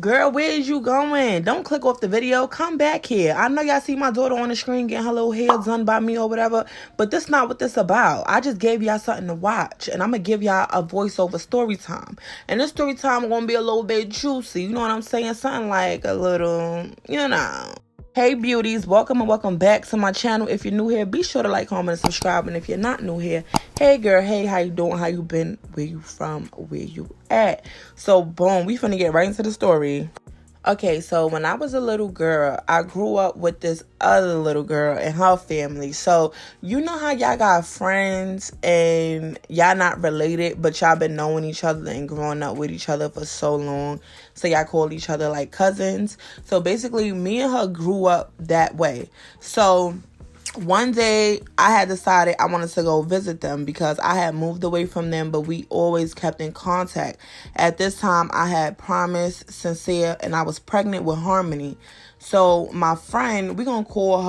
Girl, where is you going? Don't click off the video. Come back here. I know y'all see my daughter on the screen getting her little hair done by me or whatever, but that's not what this about. I just gave y'all something to watch, and I'm going to give y'all a voiceover story time. And this story time going to be a little bit juicy. You know what I'm saying? Something like a little, you know. Hey beauties, welcome and welcome back to my channel. If you're new here, be sure to like, comment, and subscribe. And if you're not new here, hey girl, hey, how you doing? How you been? Where you from? Where you at? So boom, we finna get right into the story. Okay, so when I was a little girl, I grew up with this other little girl and her family. So you know how y'all got friends and y'all not related, but y'all been knowing each other and growing up with each other for so long. So y'all call each other like cousins. So basically, me and her grew up that way. So one day I had decided I wanted to go visit them because I had moved away from them, but we always kept in contact. At this time, I had promised Sincere and I was pregnant with Harmony. So my friend, we're going to call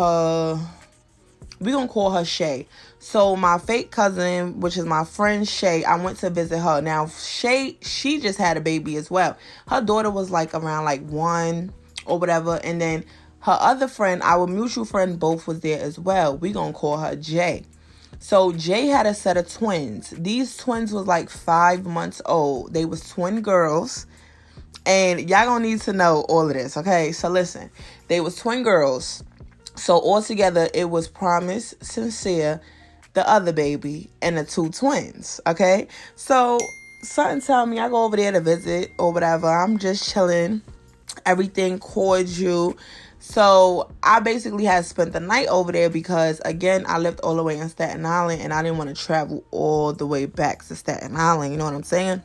her Shay. So my fake cousin, which is my friend Shay, I went to visit her. Now, Shay, she just had a baby as well. Her daughter was like around like 1 or whatever. And then her other friend, our mutual friend, both was there as well. We gonna call her Jay. So Jay had a set of twins. These twins was like 5 months old. They was twin girls. And y'all gonna need to know all of this, okay? So listen, they was twin girls. So altogether, it was Promise, Sincere, the other baby, and the 2 twins, okay? So something tell me I go over there to visit or whatever. I'm just chilling. Everything cordial. So I basically had spent the night over there because, again, I lived all the way in Staten Island and I didn't want to travel all the way back to Staten Island. You know what I'm saying?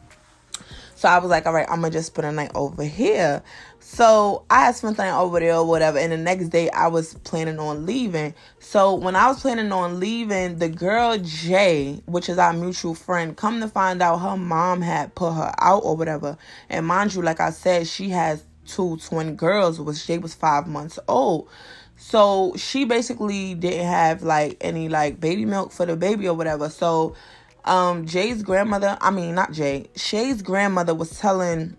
So I was like, all right, I'm going to just spend the night over here. So I had spent the night over there or whatever. And the next day I was planning on leaving. So when I was planning on leaving, the girl Jay, which is our mutual friend, come to find out her mom had put her out or whatever. And mind you, like I said, she has 2 twin girls, which Jay was 5 months old. So she basically didn't have like any like baby milk for the baby or whatever. So Jay's grandmother, Shay's grandmother was telling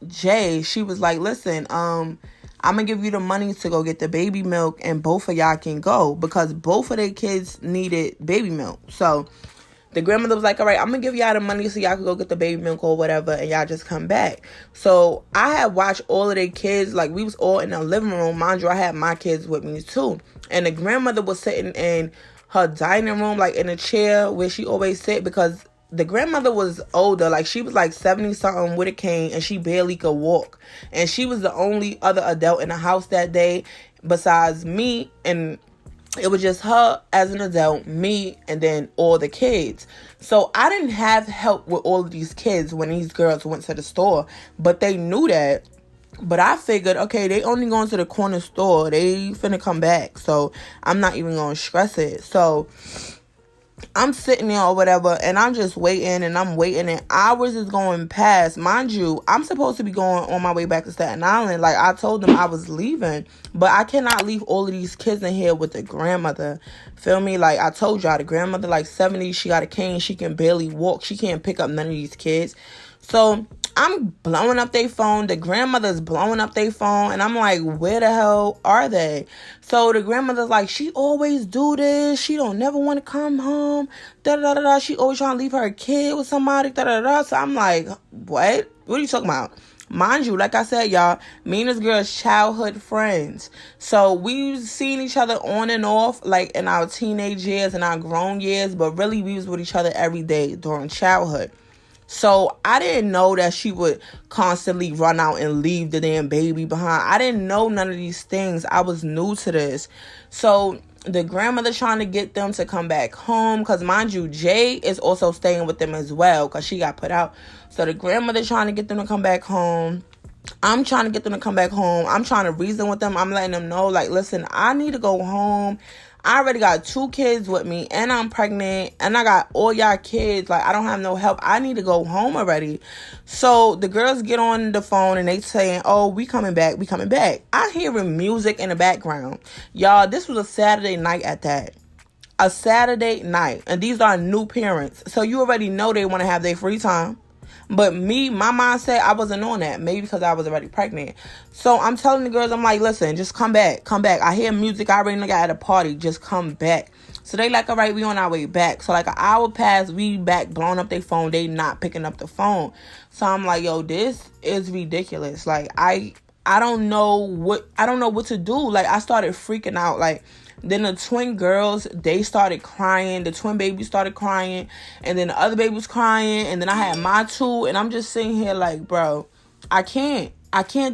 Jay, she was like, listen, I'm gonna give you the money to go get the baby milk and both of y'all can go because both of their kids needed baby milk. So the grandmother was like, all right, I'm going to give y'all the money so y'all can go get the baby milk or whatever, and y'all just come back. So I had watched all of their kids. Like, we was all in the living room. Mind you, I had my kids with me, too. And the grandmother was sitting in her dining room, like, in a chair where she always sit because the grandmother was older. Like, she was, like, 70-something with a cane, and she barely could walk. And she was the only other adult in the house that day besides me, and it was just her as an adult, me, and then all the kids. So I didn't have help with all of these kids when these girls went to the store. But they knew that. But I figured, okay, they only going to the corner store. They finna come back. So I'm not even going to stress it. So I'm sitting there or whatever, and I'm just waiting, and I'm waiting, and hours is going past. Mind you, I'm supposed to be going on my way back to Staten Island. Like, I told them I was leaving, but I cannot leave all of these kids in here with the grandmother. Feel me? Like, I told y'all, the grandmother, like, 70, she got a cane. She can barely walk. She can't pick up none of these kids. So I'm blowing up their phone. The grandmother's blowing up their phone. And I'm like, where the hell are they? So the grandmother's like, she always do this. She don't never want to come home. Da-da-da-da. She always trying to leave her kid with somebody. Da-da-da-da. So I'm like, what? What are you talking about? Mind you, like I said, y'all, me and this girl's childhood friends. So we've seen each other on and off, like in our teenage years and our grown years. But really, we was with each other every day during childhood. So I didn't know that she would constantly run out and leave the damn baby behind. I didn't know none of these things. I was new to this. So the grandmother trying to get them to come back home. Because mind you, Jay is also staying with them as well because she got put out. So the grandmother trying to get them to come back home. I'm trying to get them to come back home. I'm trying to reason with them. I'm letting them know, like, listen, I need to go home. I already got 2 kids with me, and I'm pregnant, and I got all y'all kids. Like, I don't have no help. I need to go home already. So the girls get on the phone, and they saying, oh, we coming back. We coming back. I hearing music in the background. Y'all, this was a Saturday night at that. A Saturday night. And these are new parents. So you already know they want to have their free time. But me, my mindset, I wasn't on that. Maybe because I was already pregnant. So I'm telling the girls, I'm like, listen, just come back. Come back. I hear music. I already got at a party. Just come back. So they like, all right, we on our way back. So like an hour passed, we back, blowing up their phone. They not picking up the phone. So I'm like, yo, this is ridiculous. Like, I don't know what to do. Like, I started freaking out. Like, then the twin girls, they started crying. The twin baby started crying. And then the other baby was crying. And then I had my two. And I'm just sitting here like, bro, I can't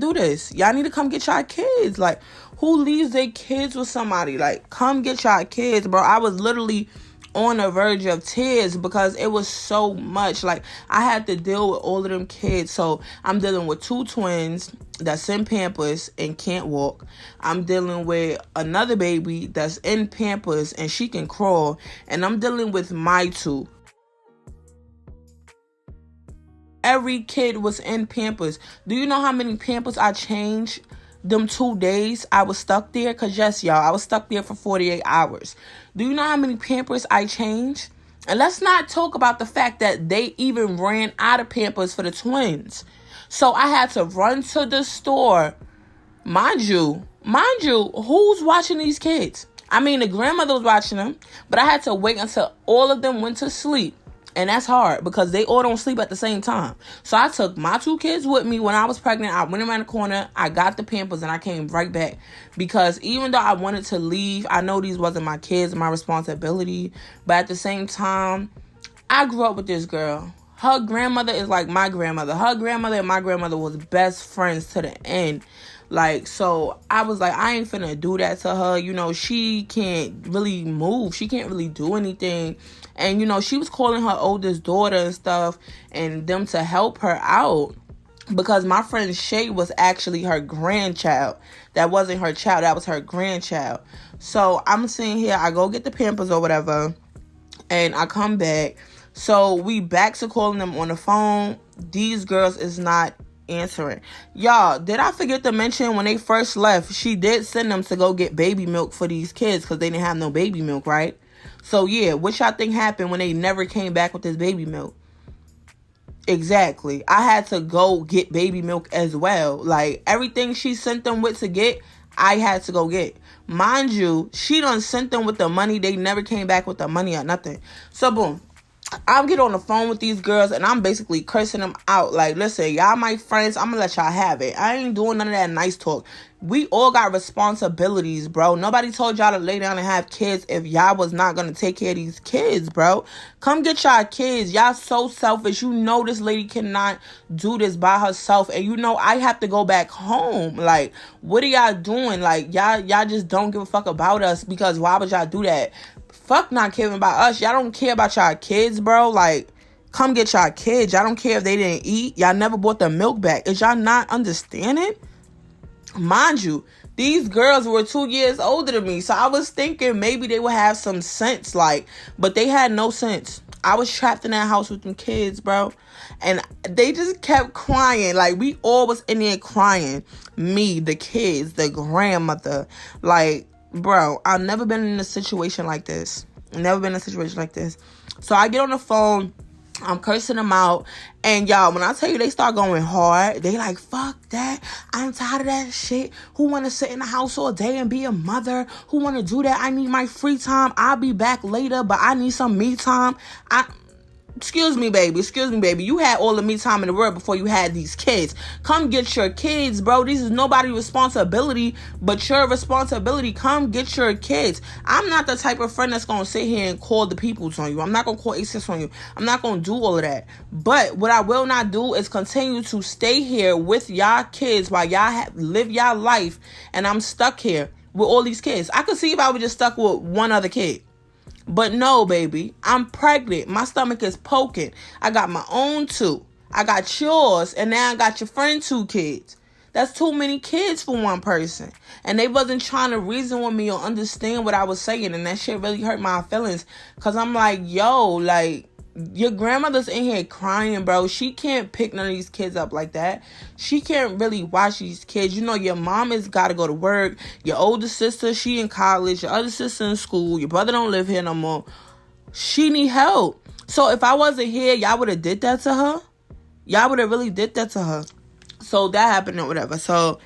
do this. Y'all need to come get y'all kids. Like, who leaves their kids with somebody? Like, come get y'all kids, bro. I was literally on the verge of tears because it was so much. Like, I had to deal with all of them kids. So I'm dealing with two twins that's in Pampers and can't walk. I'm dealing with another baby that's in Pampers and she can crawl. And I'm dealing with my two. Every kid was in Pampers. Do you know how many Pampers I changed them 2 days I was stuck there? Because yes, y'all, I was stuck there for 48 hours. Do you know how many Pampers I changed? And let's not talk about the fact that they even ran out of Pampers for the twins. So I had to run to the store. Mind you, who's watching these kids? I mean, the grandmother was watching them, but I had to wait until all of them went to sleep. And that's hard because they all don't sleep at the same time. So I took my two kids with me when I was pregnant. I went around the corner. I got the Pampers and I came right back. Because even though I wanted to leave, I know these wasn't my kids, my responsibility. But at the same time, I grew up with this girl. Her grandmother is like my grandmother. Her grandmother and my grandmother was best friends to the end. Like, so I was like, I ain't finna do that to her. You know, she can't really move. She can't really do anything. And, you know, she was calling her oldest daughter and stuff and them to help her out. Because my friend Shay was actually her grandchild. That wasn't her child. That was her grandchild. So I'm sitting here. I go get the Pampers or whatever. And I come back. So we back to calling them on the phone. These girls is not answering. Y'all, did I forget to mention when they first left, she did send them to go get baby milk for these kids because they didn't have no baby milk, right? So yeah, what y'all think happened when they never came back with this baby milk? Exactly. I had to go get baby milk as well. Like, everything she sent them with to get, I had to go get. Mind you, she done sent them with the money. They never came back with the money or nothing. So boom. I'm get on the phone with these girls and I'm basically cursing them out. Like, listen, y'all my friends. I'm gonna let y'all have it. I ain't doing none of that nice talk. We all got responsibilities, bro. Nobody told y'all to lay down and have kids if y'all was not gonna take care of these kids, bro. Come get y'all kids. Y'all so selfish. You know this lady cannot do this by herself. And you know I have to go back home. Like, what are y'all doing? Like, y'all just don't give a fuck about us because why would y'all do that? Fuck not caring about us. Y'all don't care about y'all kids, bro. Like, come get y'all kids. Y'all don't care if they didn't eat. Y'all never bought the milk back. Is y'all not understanding? Mind you, these girls were 2 years older than me. So I was thinking maybe they would have some sense. Like, but they had no sense. I was trapped in that house with them kids, bro. And they just kept crying. Like, we all was in there crying. Me, the kids, the grandmother. Like, bro, I've never been in a situation like this. Never been in a situation like this. So I get on the phone. I'm cursing them out. And y'all, when I tell you they start going hard, they like, fuck that. I'm tired of that shit. Who want to sit in the house all day and be a mother? Who want to do that? I need my free time. I'll be back later, but I need some me time. Excuse me, baby. You had all the me time in the world before you had these kids. Come get your kids, bro. This is nobody's responsibility but your responsibility. Come get your kids. I'm not the type of friend that's going to sit here and call the peoples on you. I'm not going to call ACES on you. I'm not going to do all of that. But what I will not do is continue to stay here with y'all kids while y'all live y'all life. And I'm stuck here with all these kids. I could see if I was just stuck with one other kid. But no, baby, I'm pregnant. My stomach is poking. I got my own two. I got yours, and now I got your friend 2 kids. That's too many kids for one person. And they wasn't trying to reason with me or understand what I was saying, and that shit really hurt my feelings. Because I'm like, yo, like, your grandmother's in here crying, bro. She can't pick none of these kids up like that. She can't really watch these kids. You know, your mom has got to go to work. Your older sister, she in college. Your other sister in school. Your brother don't live here no more. She need help. So if I wasn't here, y'all would have did that to her? Y'all would have really did that to her. So that happened or whatever. So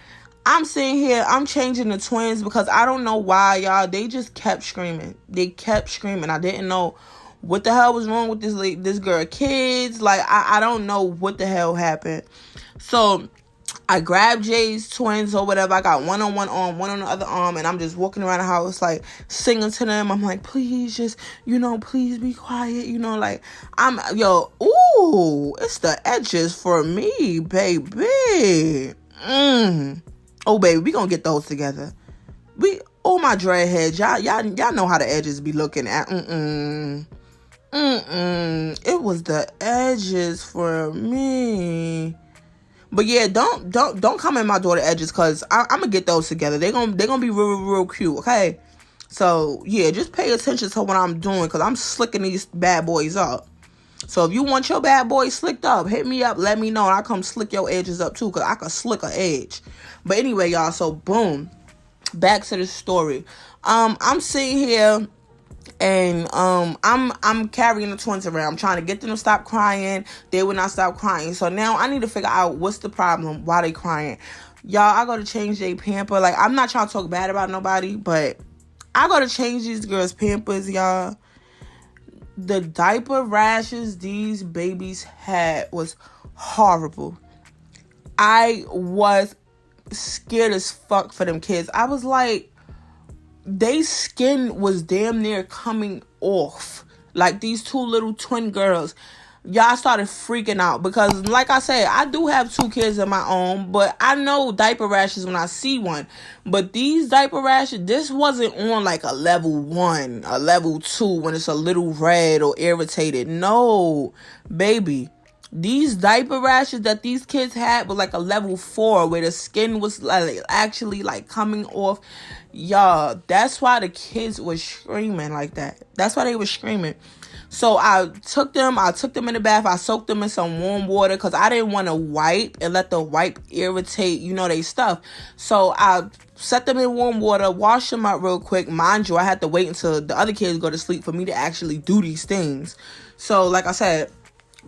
I'm sitting here, I'm changing the twins because I don't know why, y'all. They just kept screaming. They kept screaming. I didn't know what the hell was wrong with this girl kids. Like, I don't know what the hell happened. So I grabbed Jay's twins or whatever. I got one on one arm, one on the other arm, and I'm just walking around the house, like, singing to them. I'm like, please, just, please be quiet. Like, ooh, it's the edges for me, baby. Oh, baby, we gonna get those together. My dreadheads, y'all know how the edges be looking at. It was the edges for me. But yeah, don't come in my daughter edges, cause I'm gonna get those together. They gonna be real cute, okay? So yeah, just pay attention to what I'm doing, cause I'm slicking these bad boys up. So if you want your bad boy slicked up, hit me up, let me know, and I'll come slick your edges up too, cause I can slick an edge. But anyway, y'all, so boom, back to the story. I'm sitting here and I'm carrying the twins around. I'm trying to get them to stop crying. They would not stop crying. So now I need to figure out what's the problem, why they crying. Y'all, I gotta change their pamper. Like, I'm not trying to talk bad about nobody, but I gotta change these girls' pampers, y'all. The diaper rashes these babies had was horrible. I was scared as fuck for them kids. I was like, they skin was damn near coming off. Like, these two little twin girls. Y'all started freaking out because, like I said, I do have 2 kids of my own, but I know diaper rashes when I see one. But these diaper rashes, this wasn't on like a level 1, a level 2 when it's a little red or irritated. No, baby. These diaper rashes that these kids had was like a level 4 where the skin was like actually like coming off. Y'all, that's why the kids was screaming like that. That's why they were screaming. So I took them in the bath. I soaked them in some warm water because I didn't want to wipe and let the wipe irritate, they stuff. So I set them in warm water, washed them out real quick. Mind you, I had to wait until the other kids go to sleep for me to actually do these things. So like I said,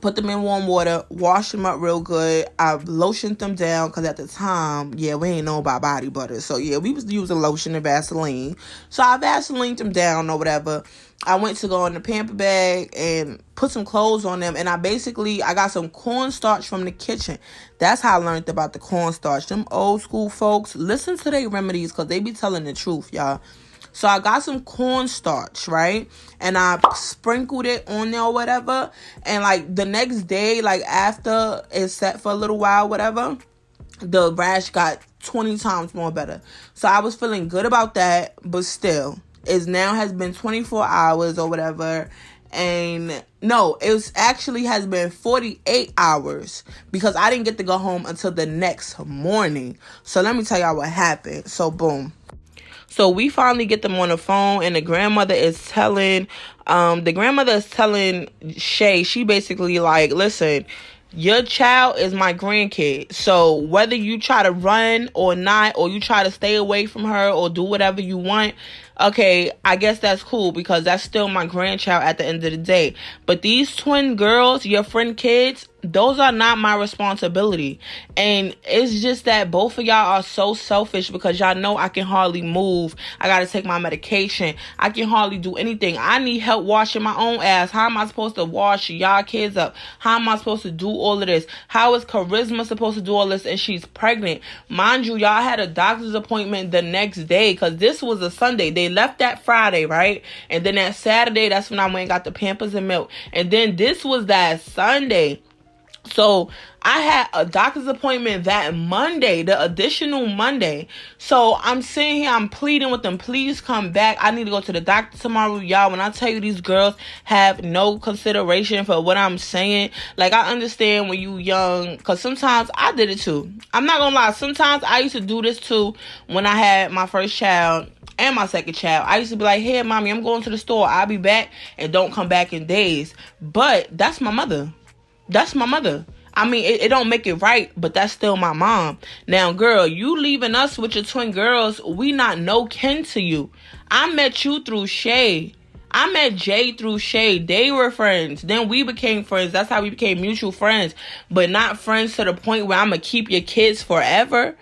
put them in warm water, wash them up real good. I lotioned them down because at the time, we ain't know about body butter. So yeah, we was using lotion and Vaseline. So I Vaselined them down or whatever. I went to go in the pamper bag and put some clothes on them. And I got some cornstarch from the kitchen. That's how I learned about the cornstarch. Them old school folks, listen to their remedies because they be telling the truth, y'all. So I got some cornstarch, right? And I sprinkled it on there or whatever. And like the next day, like after it set for a little while, whatever, the rash got 20 times more better. So I was feeling good about that, but still, it now has been 24 hours or whatever. And no, it actually has been 48 hours because I didn't get to go home until the next morning. So let me tell y'all what happened. So boom. So we finally get them on the phone, and the grandmother is telling Shay, she basically like, listen, your child is my grandkid. So whether you try to run or not, or you try to stay away from her or do whatever you want, okay, I guess that's cool because that's still my grandchild at the end of the day. But these twin girls, your friend kids, those are not my responsibility. And it's just that both of y'all are so selfish because y'all know I can hardly move. I gotta take my medication. I can hardly do anything. I need help washing my own ass. How am I supposed to wash y'all kids up? How am I supposed to do all of this? How is Charisma supposed to do all this and she's pregnant? Mind you, y'all had a doctor's appointment the next day because this was a Sunday. They left that Friday, right? And then that Saturday, that's when I went and got the Pampers and milk. And then this was that Sunday. So I had a doctor's appointment that Monday, the additional Monday. So I'm sitting here, I'm pleading with them, please come back. I need to go to the doctor tomorrow. Y'all, when I tell you these girls have no consideration for what I'm saying, like I understand when you young, because sometimes I did it too. I'm not gonna lie, sometimes I used to do this too when I had my first child and my second child. I used to be like, hey, mommy, I'm going to the store. I'll be back, and don't come back in days. But that's my mother. That's my mother. I mean, it don't make it right, but that's still my mom. Now, girl, you leaving us with your twin girls, we not no kin to you. I met you through Shay. I met Jay through Shay. They were friends. Then we became friends. That's how we became mutual friends. But not friends to the point where I'm going to keep your kids forever.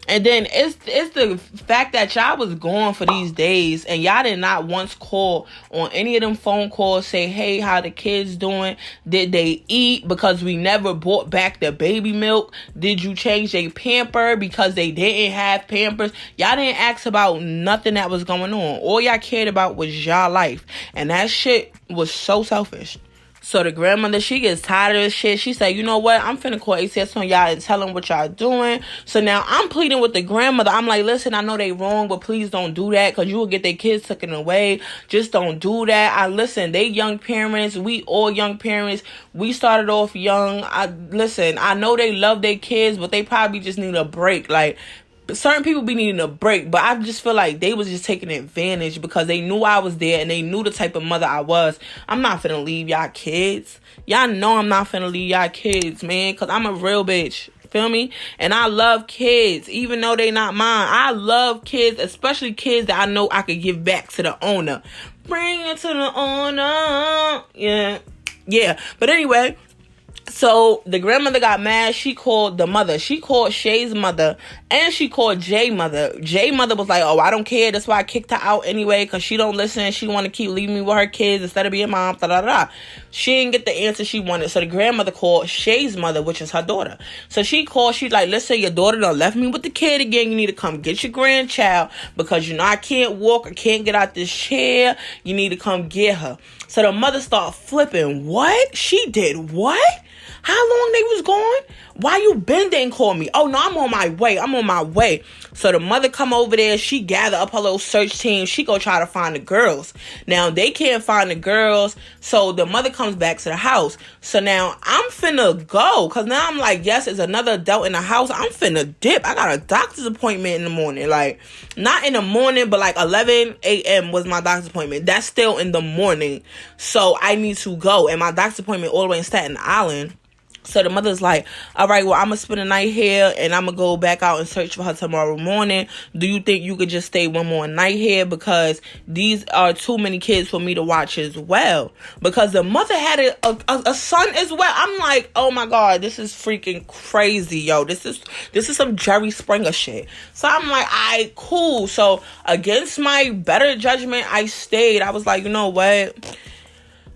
And then it's the fact that y'all was gone for these days and y'all did not once call on any of them phone calls, say, hey, how the kids doing? Did they eat? Because we never brought back the baby milk. Did you change their pamper because they didn't have pampers? Y'all didn't ask about nothing that was going on. All y'all cared about was y'all life. And that shit was so selfish. So the grandmother, she gets tired of this shit. She said, you know what? I'm finna call ACS on y'all and tell them what y'all doing. So now I'm pleading with the grandmother. I'm like, listen, I know they wrong, but please don't do that because you will get their kids taken away. Just don't do that. Listen, they young parents. We all young parents. We started off young. I know they love their kids, but they probably just need a break. Like, certain people be needing a break, but I just feel like they was just taking advantage because they knew I was there and they knew the type of mother I was. I'm not finna leave y'all kids. Y'all know I'm not finna leave y'all kids, man, because I'm a real bitch. Feel me? And I love kids, even though they not mine. I love kids, especially kids that I know I could give back to the owner. Bring it to the owner. Yeah. But anyway, so the grandmother got mad. She called the mother. She called Shay's mother and she called Jay's mother. Jay's mother was like, oh, I don't care. That's why I kicked her out anyway because she don't listen. She want to keep leaving me with her kids instead of being mom. She didn't get the answer she wanted. So the grandmother called Shay's mother, which is her daughter. So she called. She's like, listen, your daughter done left me with the kid again. You need to come get your grandchild because you know I can't walk. I can't get out this chair. You need to come get her. So the mother started flipping. What? She did what? How long they was gone? Why you been there and call me? Oh, no, I'm on my way. So the mother come over there. She gather up her little search team. She go try to find the girls. Now, they can't find the girls. So the mother comes back to the house. So now I'm finna go. Because now I'm like, yes, there's another adult in the house. I'm finna dip. I got a doctor's appointment in the morning. Like, not in the morning, but like 11 a.m. was my doctor's appointment. That's still in the morning. So I need to go. And my doctor's appointment all the way in Staten Island. So the mother's like, all right, well, I'm going to spend the night here and I'm going to go back out and search for her tomorrow morning. Do you think you could just stay one more night here? Because these are too many kids for me to watch as well. Because the mother had a son as well. I'm like, oh my God, this is freaking crazy, yo. This is some Jerry Springer shit. So I'm like, all right, cool. So against my better judgment, I stayed. I was like, you know what?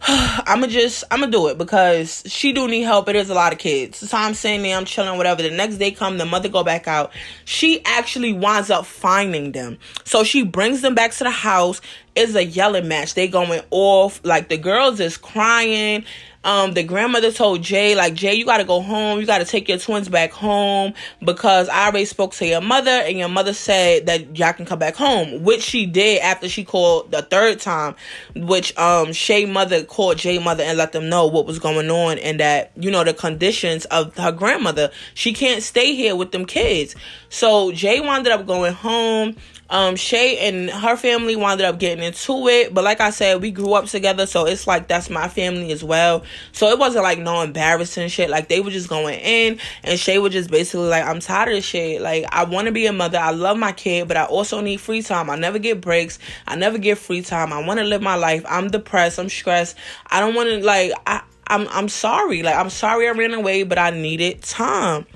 I'm gonna do it because she do need help. It is a lot of kids. So I'm sitting there, I'm chilling, whatever. The next day come, the mother go back out. She actually winds up finding them. So she brings them back to the house. It's a yelling match. They going off. Like, the girls is crying. The grandmother told Jay, like, Jay, you got to go home. You got to take your twins back home because I already spoke to your mother and your mother said that y'all can come back home, which she did after she called the third time, which Shay mother called Jay mother and let them know what was going on and that, you know, the conditions of her grandmother. She can't stay here with them kids. So Jay wound up going home. Shay and her family wound up getting into it, but like I said, we grew up together, so it's like that's my family as well. So it wasn't like no embarrassing shit. Like, they were just going in, and Shay was just basically like, I'm tired of this shit. Like, I want to be a mother. I love my kid, but I also need free time. I never get breaks. I never get free time. I want to live my life. I'm depressed. I'm stressed. I don't want to, like, I'm sorry. Like, I'm sorry I ran away, but I needed time.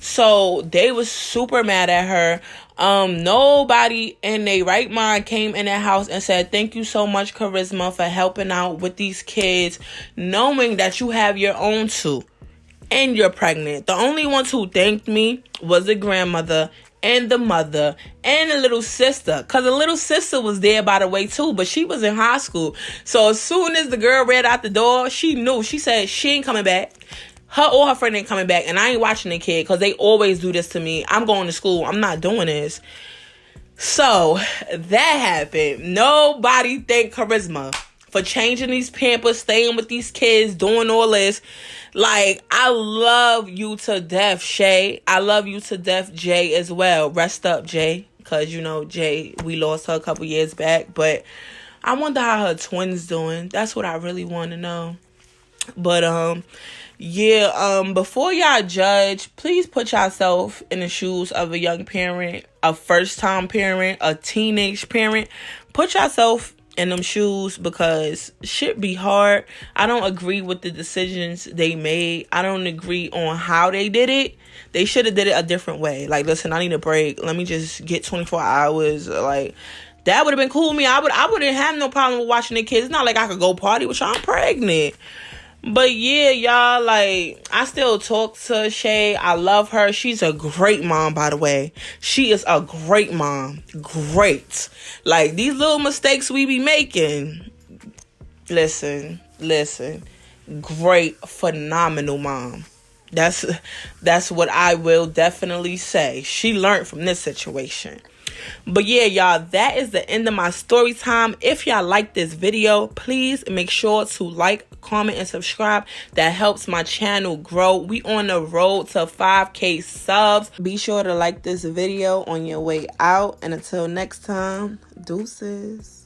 So they was super mad at her. Nobody in their right mind came in that house and said, thank you so much, Charisma, for helping out with these kids, knowing that you have your own too, and you're pregnant. The only ones who thanked me was the grandmother and the mother and the little sister, because the little sister was there, by the way, too, but she was in high school. So as soon as the girl ran out the door, she knew. She said she ain't coming back. Her or her friend ain't coming back, and I ain't watching the kid because they always do this to me. I'm going to school. I'm not doing this. So that happened. Nobody thanked Charisma for changing these pampers, staying with these kids, doing all this. Like, I love you to death, Shay. I love you to death, Jay, as well. Rest up, Jay, because, you know, Jay, we lost her a couple years back. But I wonder how her twins doing. That's what I really want to know. But, yeah, before y'all judge, please put yourself in the shoes of a young parent, a first-time parent, a teenage parent. Put yourself in them shoes because shit be hard. I don't agree with the decisions they made. I don't agree on how they did it. They should have did it a different way. Like, listen, I need a break. Let me just get 24 hours. Like, that would have been cool with me. I wouldn't have no problem with watching the kids. It's not like I could go party with y'all. I'm pregnant. But yeah, y'all, like, I still talk to Shay. I love her. She's a great mom, by the way. She is a great mom. Great. Like, these little mistakes we be making. Listen. Great, phenomenal mom. That's what I will definitely say. She learned from this situation. But yeah, y'all, that is the end of my story time. If y'all like this video, please make sure to like, comment, and subscribe. That helps my channel grow. We on the road to 5K subs. Be sure to like this video on your way out. And until next time, deuces.